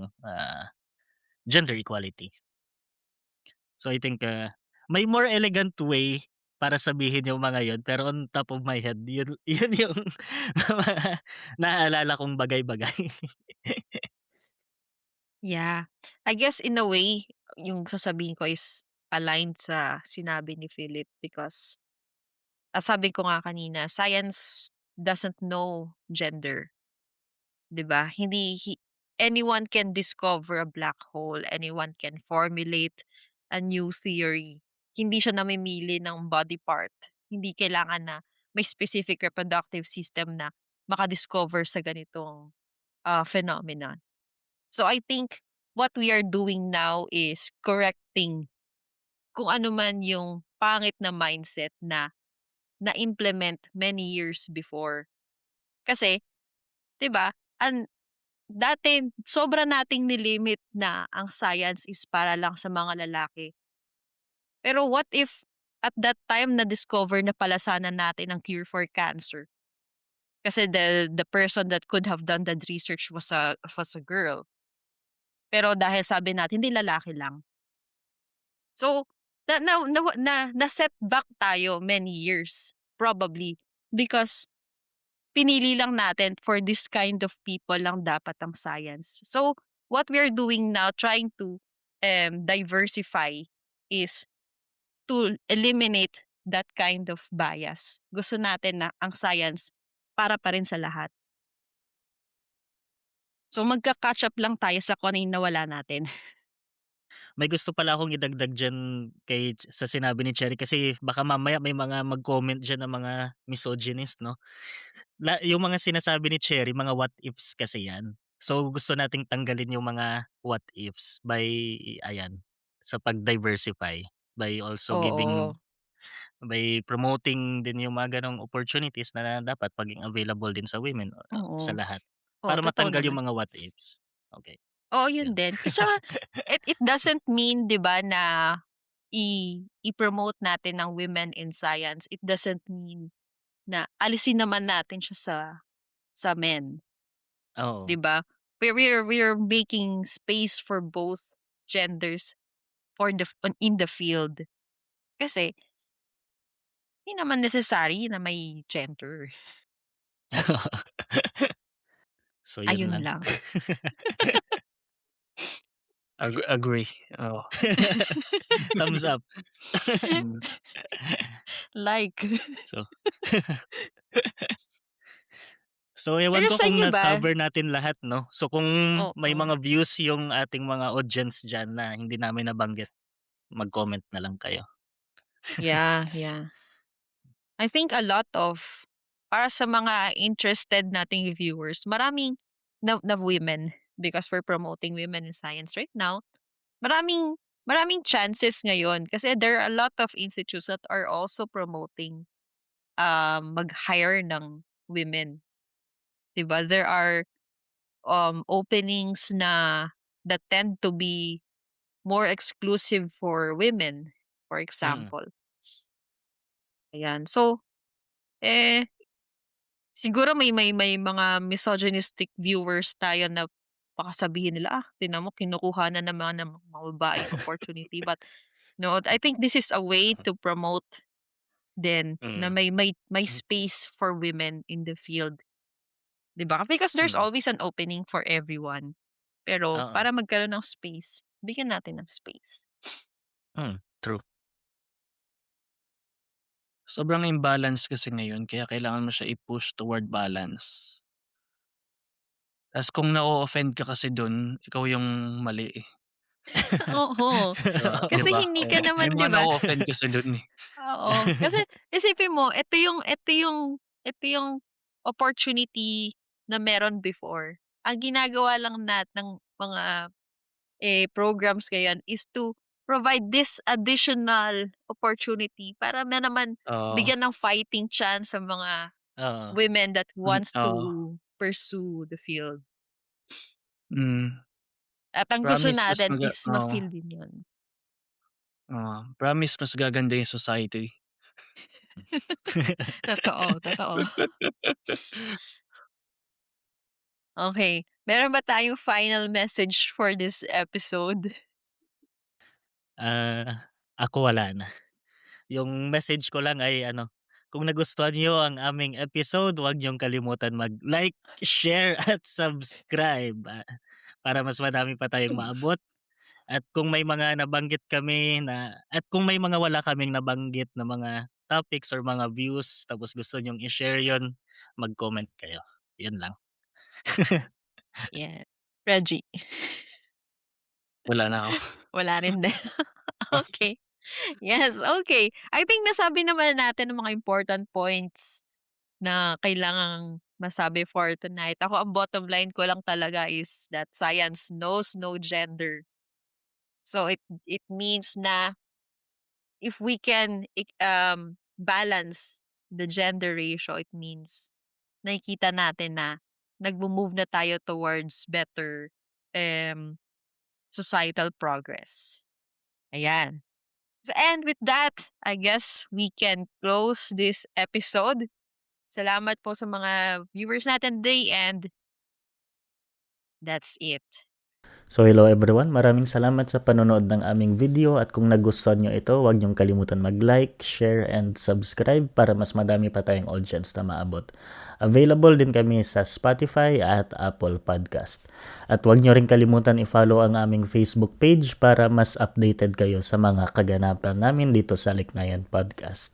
A: gender equality. So, I think, may more elegant way para sabihin yung mga yun, pero on top of my head yun yun yung mga naalala kong bagay-bagay.
B: Yeah. I guess in a way, yung sasabihin ko is aligned sa sinabi ni Philip because, sabi ko nga kanina, science doesn't know gender, 'di ba? Anyone can discover a black hole, anyone can formulate a new theory. Hindi siya namimili ng body part. Hindi kailangan na may specific reproductive system na maka-discover sa ganitong phenomenon. So I think what we are doing now is correcting kung ano man yung pangit na mindset na na-implement many years before. Kasi, 'di ba, dati sobra nating nilimit na ang science is para lang sa mga lalaki. Pero what if at that time na-discover na pala sana natin ang cure for cancer? Kasi the person that could have done that research was a girl. Pero dahil sabi natin, hindi lalaki lang. So, na-set back tayo many years, probably, because pinili lang natin for this kind of people lang dapat ang science. So, what we're doing now, trying to diversify is to eliminate that kind of bias. Gusto natin na ang science para pa rin sa lahat. So, magka-catch up lang tayo sa kung ano yung nawala natin.
A: May gusto pala akong idagdag diyan sa sinabi ni Cherry kasi baka mamaya may mga mag-comment diyan na mga misogynist 'no. Yung mga sinasabi ni Cherry mga what ifs kasi 'yan. So gusto nating tanggalin yung mga what ifs by ayan, sa pag-diversify, by also
B: Oo,
A: by promoting din yung mga gano'ng opportunities na dapat maging available din sa women,
B: oo.
A: sa lahat.
B: Oo,
A: Para
B: totoo
A: matanggal yung
B: naman.
A: mga what ifs. Okay,
B: Oo, yun
A: yun.
B: din. Kasi saka it doesn't mean 'di ba na i-promote natin ang women in science. It doesn't mean na alisin naman natin siya sa men, 'di
A: Oo.
B: ba? We're making space for both genders in the field. Kasi hindi naman necessary na may gender.
A: So yun
B: Ayun
A: lang.
B: lang.
C: Agree, oo.
A: Thumbs up.
C: Hmm.
B: Like.
A: So so ewan
B: Pero
A: ko
B: sa
A: kung
B: inyo ba?
A: na-cover natin lahat 'no? So kung may
B: Oo.
A: mga views yung ating mga audience diyan na hindi namin nabanggit, mag-comment na lang kayo.
B: Yeah, yeah. I think a lot of para sa mga interested nating viewers, maraming na women because we're promoting women in science right now. Maraming maraming chances ngayon kasi there are a lot of institutes that are also promoting mag-hire ng women, 'di ba? There are openings na that tend to be more exclusive for women, for
A: Mm.
B: example. Ayan. So, eh siguro may mga misogynistic viewers tayo na baka sabihin nila, tingnan mo kinukuha na naman ng mga babae yung opportunity." But no, I think this is a way to promote din na
A: Mm.
B: may
A: Hmm,
B: space for women in the field, 'di ba? Because there's
A: mm.
B: always an opening for everyone. Pero
A: Oo.
B: para magkaroon ng space, bigyan natin ng space.
A: True.
C: Sobrang imbalance kasi ngayon kaya kailangan mo siya i-push toward balance. Ta's kung na-o-offend ka kasi dun, ikaw yung mali, eh.
B: Oo,
C: 'Di
B: kasi
C: ba?
B: hindi ka
C: May
B: naman, 'di
C: mga
B: ba?
C: na-o-offend kasi dun, eh.
B: Oo, kasi isipin mo ito yung opportunity na meron before. Ang ginagawa lang ng mga, programs ngayon is to provide this additional opportunity para na naman
C: Oo,
B: bigyan ng fighting chance sa mga
A: Oo.
B: women that wants
C: oo.
B: to pursue the field.
C: Hmm,
B: At ang gusto
C: promise mas
B: natin is
C: oo,
B: ma-feel din 'yun.
C: oo. Promise mas gaganda yung society.
B: Totoo, totoo. Okay, meron ba tayong final message for this episode?
A: Ako wala na. Yung message ko lang ay ano, kung nagustuhan niyo ang aming episode, huwag niyong kalimutan mag-like, share, at subscribe, para mas madami pa tayong maabot. At kung may mga nabanggit kami at kung may mga wala kaming nabanggit na mga topics or mga views tapos gusto niyong i-share yon, mag-comment kayo. 'Yun lang.
B: Yeah. Reggie?
C: Wala na ako.
B: Wala rin din. Okay. Yes, okay. I think nasabi naman natin ang mga important points na kailangang masabi for tonight. Ako ang bottom line ko lang talaga is that science knows no gender. So it means na if we can balance the gender ratio, it means nakikita natin na nagmo-move na tayo towards better um, societal progress. Ayan. So, and with that, I guess we can close this episode. Salamat po sa mga viewers natin today and that's it.
A: So hello everyone, maraming salamat sa panonood ng aming video at kung nagustuhan nyo ito, huwag nyong kalimutan mag-like, share, and subscribe para mas madami pa tayong audience na maabot. Available din kami sa Spotify at Apple Podcast. At huwag nyo rin kalimutan i-follow ang aming Facebook page para mas updated kayo sa mga kaganapan namin dito sa Liknayan Podcast.